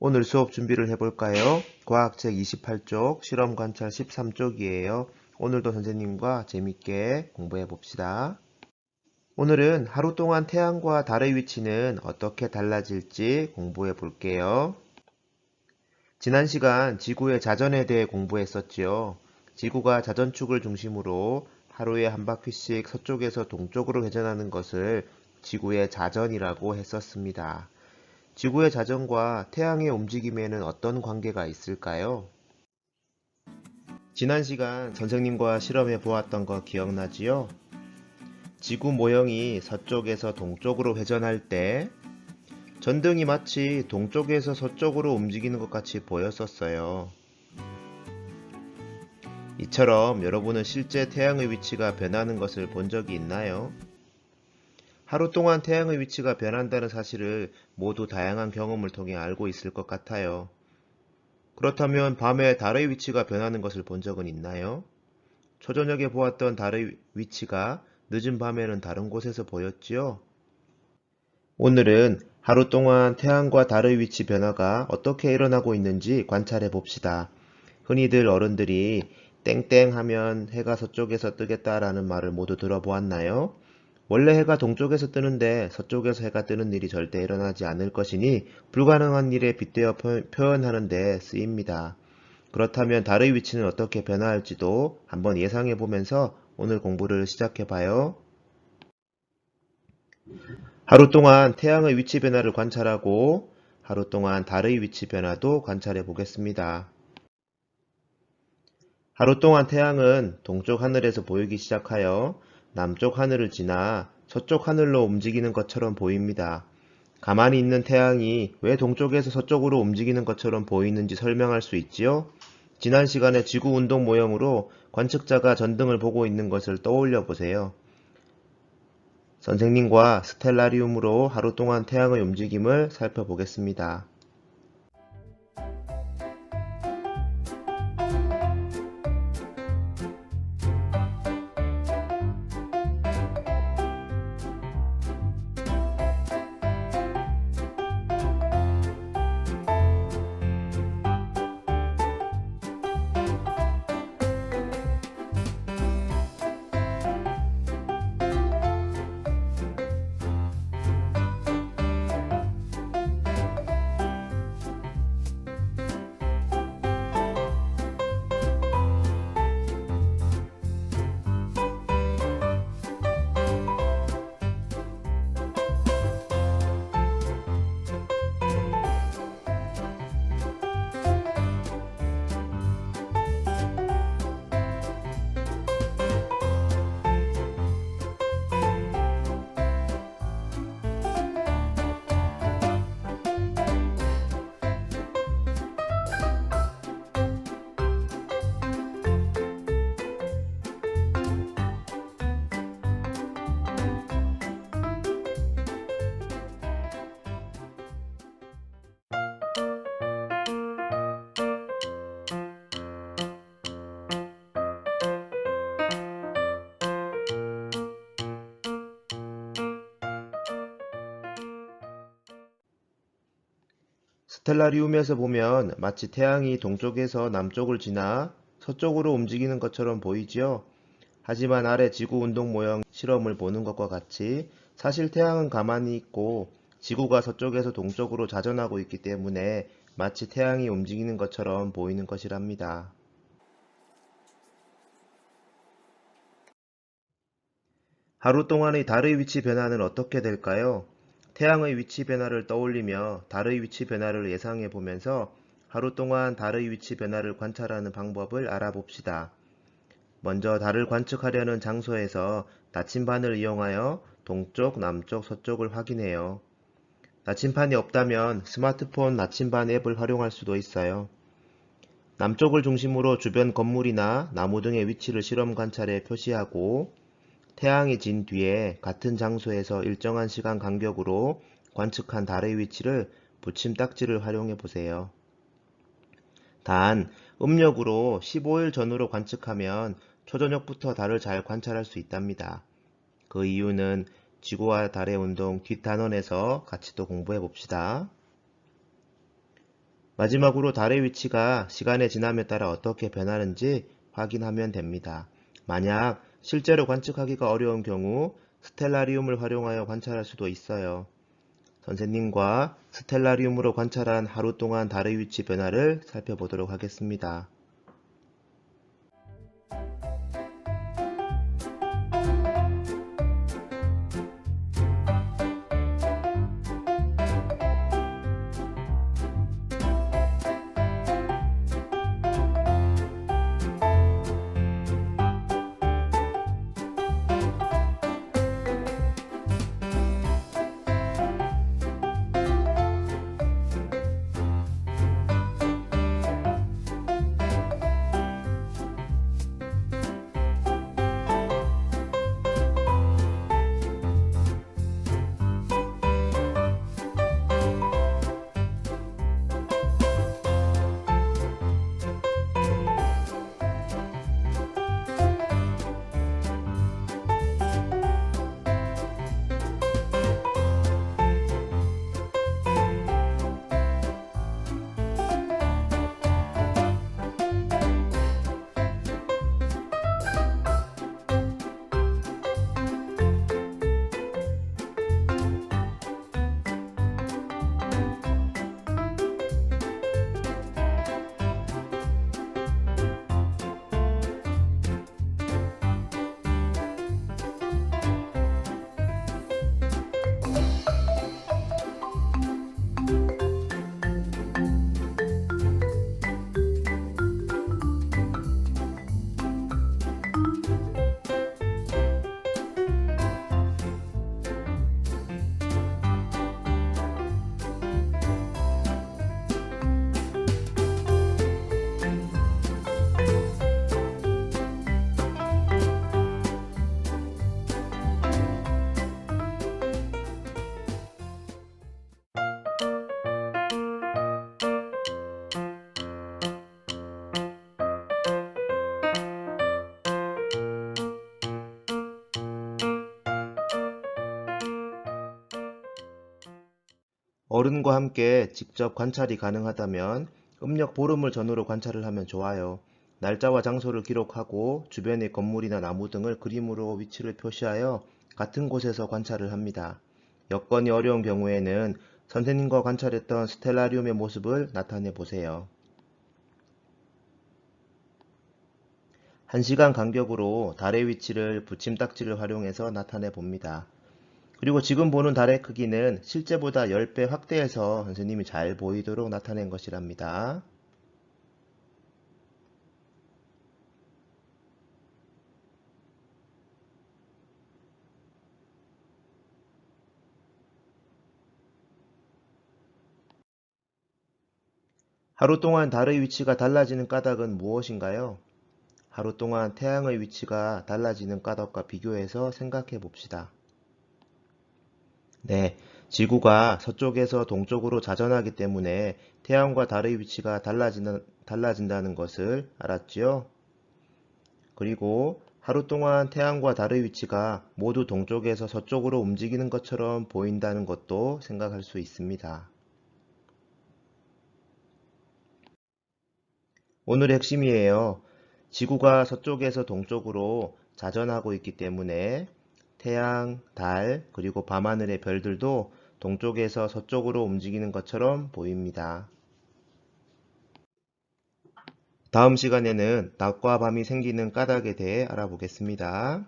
오늘 수업 준비를 해볼까요? 과학책 28쪽, 실험 관찰 13쪽이에요. 오늘도 선생님과 재밌게 공부해 봅시다. 오늘은 하루 동안 태양과 달의 위치는 어떻게 달라질지 공부해 볼게요. 지난 시간 지구의 자전에 대해 공부했었지요. 지구가 자전축을 중심으로 하루에 한 바퀴씩 서쪽에서 동쪽으로 회전하는 것을 지구의 자전이라고 했었습니다. 지구의 자전과 태양의 움직임에는 어떤 관계가 있을까요? 지난 시간 선생님과 실험해 보았던 거 기억나지요? 지구 모형이 서쪽에서 동쪽으로 회전할 때 전등이 마치 동쪽에서 서쪽으로 움직이는 것 같이 보였었어요. 이처럼 여러분은 실제 태양의 위치가 변하는 것을 본 적이 있나요? 하루 동안 태양의 위치가 변한다는 사실을 모두 다양한 경험을 통해 알고 있을 것 같아요. 그렇다면 밤에 달의 위치가 변하는 것을 본 적은 있나요? 초저녁에 보았던 달의 위치가 늦은 밤에는 다른 곳에서 보였지요? 오늘은 하루 동안 태양과 달의 위치 변화가 어떻게 일어나고 있는지 관찰해 봅시다. 흔히들 어른들이 땡땡 하면 해가 서쪽에서 뜨겠다라는 말을 모두 들어보았나요? 원래 해가 동쪽에서 뜨는데 서쪽에서 해가 뜨는 일이 절대 일어나지 않을 것이니 불가능한 일에 빗대어 표현하는 데 쓰입니다. 그렇다면 달의 위치는 어떻게 변화할지도 한번 예상해 보면서 오늘 공부를 시작해 봐요. 하루 동안 태양의 위치 변화를 관찰하고 하루 동안 달의 위치 변화도 관찰해 보겠습니다. 하루 동안 태양은 동쪽 하늘에서 보이기 시작하여 남쪽 하늘을 지나 서쪽 하늘로 움직이는 것처럼 보입니다. 가만히 있는 태양이 왜 동쪽에서 서쪽으로 움직이는 것처럼 보이는지 설명할 수 있지요? 지난 시간에 지구 운동 모형으로 관측자가 전등을 보고 있는 것을 떠올려 보세요. 선생님과 스텔라리움으로 하루 동안 태양의 움직임을 살펴보겠습니다. 스텔라리움에서 보면 마치 태양이 동쪽에서 남쪽을 지나 서쪽으로 움직이는 것처럼 보이지요? 하지만 아래 지구 운동 모형 실험을 보는 것과 같이 사실 태양은 가만히 있고 지구가 서쪽에서 동쪽으로 자전하고 있기 때문에 마치 태양이 움직이는 것처럼 보이는 것이랍니다. 하루 동안의 달의 위치 변화는 어떻게 될까요? 태양의 위치 변화를 떠올리며 달의 위치 변화를 예상해 보면서 하루 동안 달의 위치 변화를 관찰하는 방법을 알아봅시다. 먼저 달을 관측하려는 장소에서 나침반을 이용하여 동쪽, 남쪽, 서쪽을 확인해요. 나침반이 없다면 스마트폰 나침반 앱을 활용할 수도 있어요. 남쪽을 중심으로 주변 건물이나 나무 등의 위치를 실험 관찰에 표시하고 태양이 진 뒤에 같은 장소에서 일정한 시간 간격으로 관측한 달의 위치를 붙임 딱지를 활용해 보세요. 단, 음력으로 15일 전후로 관측하면 초저녁부터 달을 잘 관찰할 수 있답니다. 그 이유는 지구와 달의 운동 뒷단원에서 같이 또 공부해 봅시다. 마지막으로 달의 위치가 시간의 지남에 따라 어떻게 변하는지 확인하면 됩니다. 만약 실제로 관측하기가 어려운 경우 스텔라리움을 활용하여 관찰할 수도 있어요. 선생님과 스텔라리움으로 관찰한 하루 동안 달의 위치 변화를 살펴보도록 하겠습니다. 어른과 함께 직접 관찰이 가능하다면 음력 보름을 전후로 관찰을 하면 좋아요. 날짜와 장소를 기록하고 주변의 건물이나 나무 등을 그림으로 위치를 표시하여 같은 곳에서 관찰을 합니다. 여건이 어려운 경우에는 선생님과 관찰했던 스텔라리움의 모습을 나타내 보세요. 1시간 간격으로 달의 위치를 붙임딱지를 활용해서 나타내 봅니다. 그리고 지금 보는 달의 크기는 실제보다 10배 확대해서 선생님이 잘 보이도록 나타낸 것이랍니다. 하루 동안 달의 위치가 달라지는 까닭은 무엇인가요? 하루 동안 태양의 위치가 달라지는 까닭과 비교해서 생각해 봅시다. 네, 지구가 서쪽에서 동쪽으로 자전하기 때문에 태양과 달의 위치가 달라진다는 것을 알았지요? 그리고 하루 동안 태양과 달의 위치가 모두 동쪽에서 서쪽으로 움직이는 것처럼 보인다는 것도 생각할 수 있습니다. 오늘의 핵심이에요. 지구가 서쪽에서 동쪽으로 자전하고 있기 때문에 태양, 달, 그리고 밤하늘의 별들도 동쪽에서 서쪽으로 움직이는 것처럼 보입니다. 다음 시간에는 낮과 밤이 생기는 까닭에 대해 알아보겠습니다.